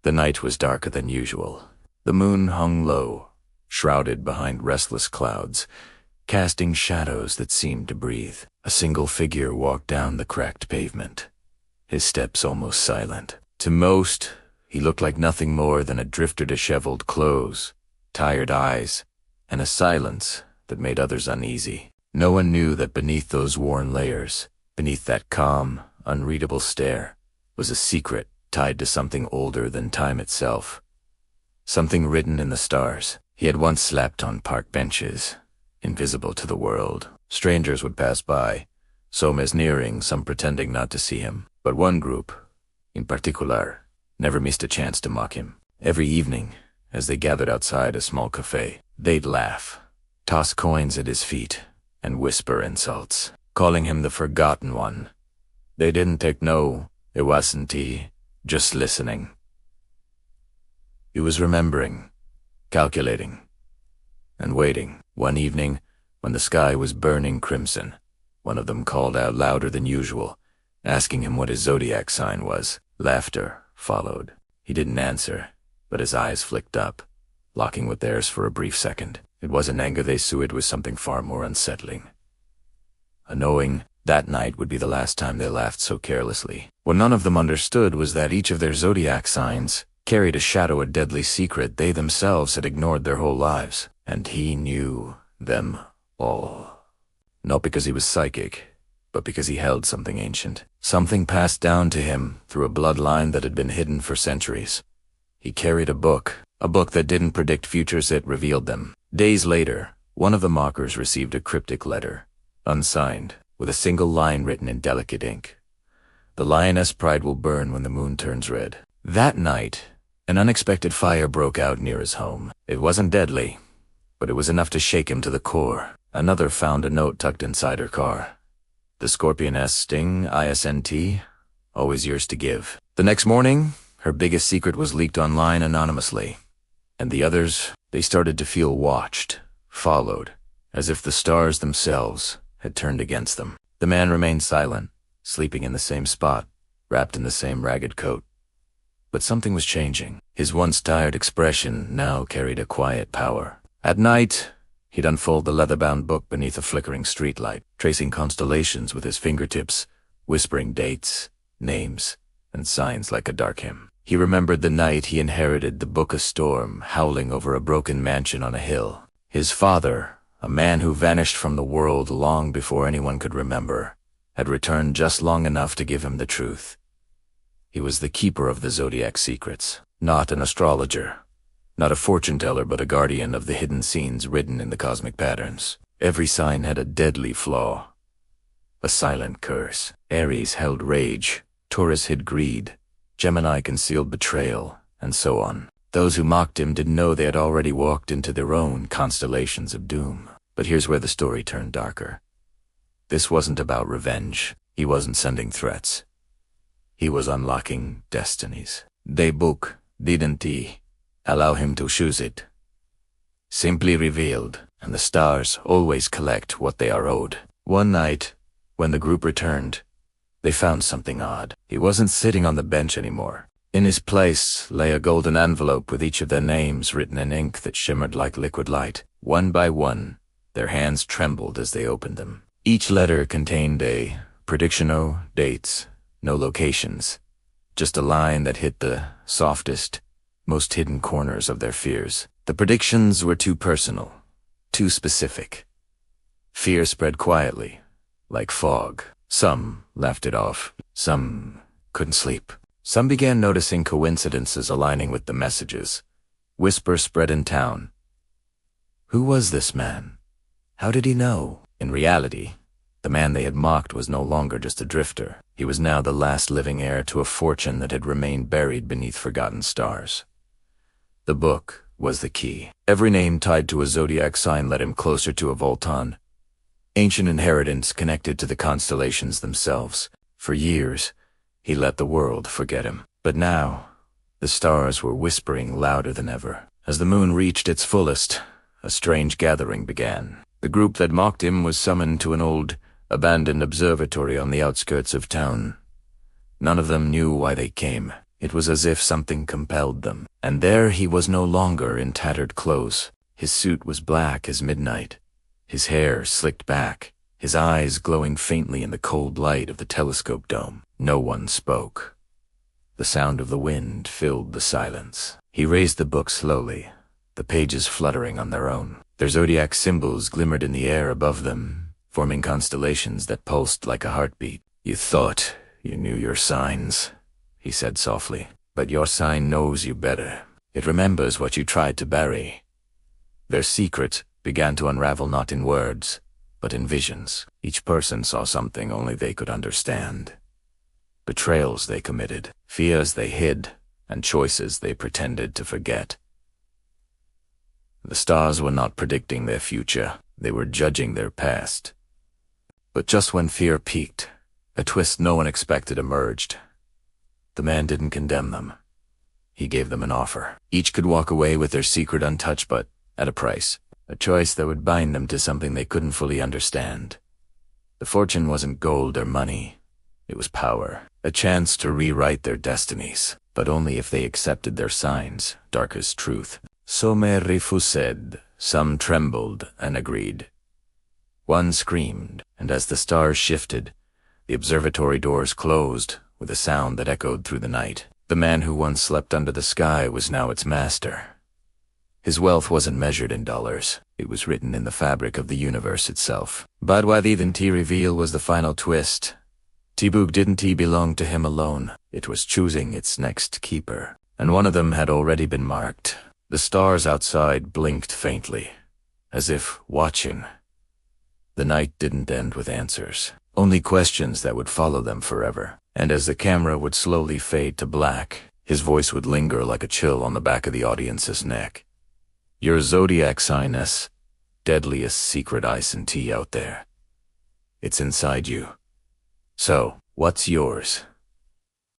The night was darker than usual. The moon hung low, shrouded behind restless clouds, casting shadows that seemed to breathe. A single figure walked down the cracked pavement, his steps almost silent. To most, he looked like nothing more than a drifter, disheveled clothes, tired eyes, and a silence that made others uneasy. No one knew that beneath those worn layers, beneath that calm, unreadable stare, was a secret tied to something older than time itself. Something written in the stars. He had once slept on park benches, invisible to the world. Strangers would pass by, some as nearing, some pretending not to see him. But one group, in particular, never missed a chance to mock him. Every evening, as they gathered outside a small cafe, they'd laugh, toss coins at his feet, and whisper insults, calling him the Forgotten One. They didn't take no, it wasn't he, just listening. He was remembering, calculating, and waiting. One evening, when the sky was burning crimson, one of them called out louder than usual, asking him what his zodiac sign was. Laughter followed. He didn't answer, but his eyes flicked up, locking with theirs for a brief second. It wasn't anger they saw, it was something far more unsettling. A knowing that night would be the last time they laughed so carelessly. What none of them understood was that each of their zodiac signs carried a shadow, a deadly secret they themselves had ignored their whole lives. And he knew them all. Not because he was psychic, but because he held something ancient. Something passed down to him through a bloodline that had been hidden for centuries. He carried a book that didn't predict futures, it revealed them. Days later, one of the mockers received a cryptic letter, unsigned, with a single line written in delicate ink. The lioness pride will burn when the moon turns red. That night, an unexpected fire broke out near his home. It wasn't deadly, but it was enough to shake him to the core. Another found a note tucked inside her car. The Scorpioness sting, ISNT, always yours to give. The next morning, her biggest secret was leaked online anonymously. And the others, they started to feel watched, followed, as if the stars themselves had turned against them. The man remained silent, sleeping in the same spot, wrapped in the same ragged coat. But something was changing. His once tired expression now carried a quiet power. At night, he'd unfold the leather-bound book beneath a flickering streetlight, tracing constellations with his fingertips, whispering dates, names, and signs like a dark hymn. He remembered the night he inherited the book, a storm howling over a broken mansion on a hill. His father, a man who vanished from the world long before anyone could remember, had returned just long enough to give him the truth. He was the keeper of the Zodiac secrets, not an astrologer, not a fortune-teller, but a guardian of the hidden scenes written in the cosmic patterns. Every sign had a deadly flaw, a silent curse. Aries held rage, Taurus hid greed, Gemini concealed betrayal, and so on. Those who mocked him didn't know they had already walked into their own constellations of doom. But here's where the story turned darker. This wasn't about revenge. He wasn't sending threats. He was unlocking destinies. The book, didn't he, allow him to choose it? Simply revealed, and the stars always collect what they are owed. One night, when the group returned, they found something odd. He wasn't sitting on the bench anymore. In his place lay a golden envelope with each of their names written in ink that shimmered like liquid light. One by one, their hands trembled as they opened them. Each letter contained a prediction, no dates, no locations, just a line that hit the softest, most hidden corners of their fears. The predictions were too personal, too specific. Fear spread quietly, like fog. Some laughed it off. Some couldn't sleep. Some began noticing coincidences aligning with the messages. Whispers spread in town. Who was this man? How did he know? In reality, the man they had mocked was no longer just a drifter. He was now the last living heir to a fortune that had remained buried beneath forgotten stars. The book was the key. Every name tied to a zodiac sign led him closer to a Voltan, ancient inheritance connected to the constellations themselves. For years, he let the world forget him. But now, the stars were whispering louder than ever. As the moon reached its fullest, a strange gathering began. The group that mocked him was summoned to an old, abandoned observatory on the outskirts of town. None of them knew why they came. It was as if something compelled them. And there he was no longer in tattered clothes. His suit was black as midnight, his hair slicked back, his eyes glowing faintly in the cold light of the telescope dome. No one spoke. The sound of the wind filled the silence. He raised the book slowly, the pages fluttering on their own. Their zodiac symbols glimmered in the air above them, forming constellations that pulsed like a heartbeat. "You thought you knew your signs," he said softly, "but your sign knows you better. It remembers what you tried to bury." Their secret began to unravel not in words, but in visions. Each person saw something only they could understand. Betrayals they committed, fears they hid, and choices they pretended to forget. The stars were not predicting their future, they were judging their past. But just when fear peaked, a twist no one expected emerged. The man didn't condemn them. He gave them an offer. Each could walk away with their secret untouched, but at a price. A choice that would bind them to something they couldn't fully understand. The fortune wasn't gold or money. It was power. A chance to rewrite their destinies, but only if they accepted their signs, dark as truth. Some refused, some trembled and agreed. One screamed, and as the stars shifted, the observatory doors closed with a sound that echoed through the night. The man who once slept under the sky was now its master. His wealth wasn't measured in dollars. It was written in the fabric of the universe itself. But what didn't he reveal was the final twist. Tibuk didn't belong to him alone. It was choosing its next keeper. And one of them had already been marked. The stars outside blinked faintly, as if watching. The night didn't end with answers, only questions that would follow them forever. And as the camera would slowly fade to black, his voice would linger like a chill on the back of the audience's neck. "Your zodiac sign is deadliest secret ice and tea out there. It's inside you. So, what's yours?"